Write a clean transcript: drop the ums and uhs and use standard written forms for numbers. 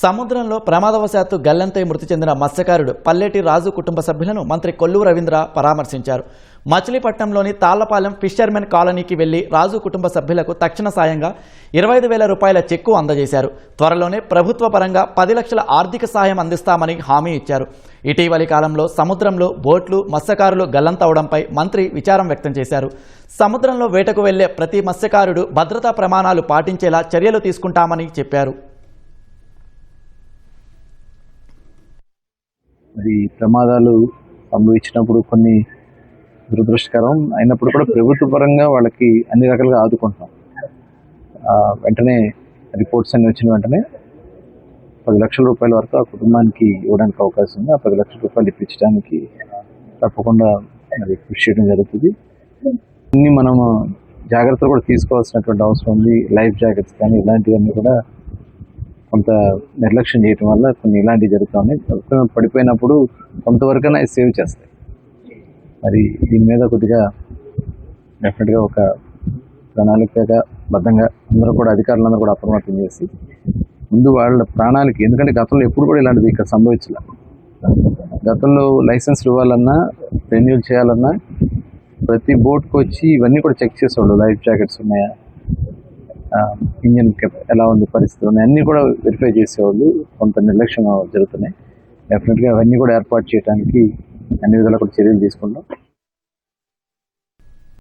సముద్రంలో ప్రమాదవశాత్తు గల్లంతై మృతి చెందిన మత్స్యకారుడు పల్లెటి రాజు కుటుంబ సభ్యులను మంత్రి కొల్లు రవీంద్ర పరామర్శించారు. మచిలీపట్నంలోని తాళ్లపాలెం ఫిషర్మెన్ కాలనీకి వెళ్లి రాజు కుటుంబ సభ్యులకు తక్షణ సాయంగా 25,000 రూపాయల చెక్కు అందజేశారు. త్వరలోనే ప్రభుత్వ పరంగా 10 లక్షల ఆర్థిక సాయం అందిస్తామని హామీ ఇచ్చారు. ఇటీవలి కాలంలో సముద్రంలో బోట్లు మత్స్యకారులు గల్లంతవడంపై మంత్రి విచారం వ్యక్తం చేశారు. సముద్రంలో వేటకు వెళ్లే ప్రతి మత్స్యకారుడు భద్రతా ప్రమాణాలు పాటించేలా చర్యలు తీసుకుంటామని చెప్పారు. మరి ప్రమాదాలు సంభవించినప్పుడు కొన్ని దురదృష్టకరం అయినప్పుడు కూడా ప్రభుత్వ పరంగా వాళ్ళకి అన్ని రకాలుగా ఆదుకుంటున్నాం. వెంటనే రిపోర్ట్స్ అన్ని వచ్చిన వెంటనే 10 లక్షల రూపాయల వరకు ఆ కుటుంబానికి ఇవ్వడానికి అవకాశం ఉంది. ఆ 10 లక్షల రూపాయలు ఇప్పించడానికి తప్పకుండా మరి కృషి చేయడం జరుగుతుంది. అన్ని మనము జాగ్రత్తలు కూడా తీసుకోవాల్సినటువంటి అవసరం ఉంది. లైఫ్ జాకెట్స్ కానీ ఇలాంటివన్నీ కూడా కొంత నిర్లక్ష్యం చేయడం వల్ల కొన్ని ఇలాంటివి జరుగుతున్నాయి. పడిపోయినప్పుడు కొంతవరకైనా సేవ్ చేస్తాయి. మరి దీని మీద కొద్దిగా డెఫినెట్గా ఒక ప్రణాళికగా బద్ధంగా అందరూ కూడా అధికారులందరూ కూడా అప్రమత్తం చేసి ముందు వాళ్ళ ప్రాణాలకి, ఎందుకంటే గతంలో ఎప్పుడు కూడా ఇలాంటిది ఇక్కడ సంభవించలే. గతంలో లైసెన్స్ ఇవ్వాలన్నా రెన్యూల్ చేయాలన్నా ప్రతి బోట్కి వచ్చి ఇవన్నీ కూడా చెక్ చేసేవాళ్ళు. లైఫ్ జాకెట్స్ ఉన్నాయా, ఇంజన్ ఎలా ఉంది, పరిస్థితులు ఉన్నాయి, అన్నీ కూడా వెరిఫై చేసేవాళ్ళు. కొంత నిర్లక్ష్యం జరుగుతున్నాయి. డెఫినెట్గా అవన్నీ కూడా ఏర్పాటు చేయడానికి అన్ని విధాలా కూడా చర్యలు తీసుకుంటాం.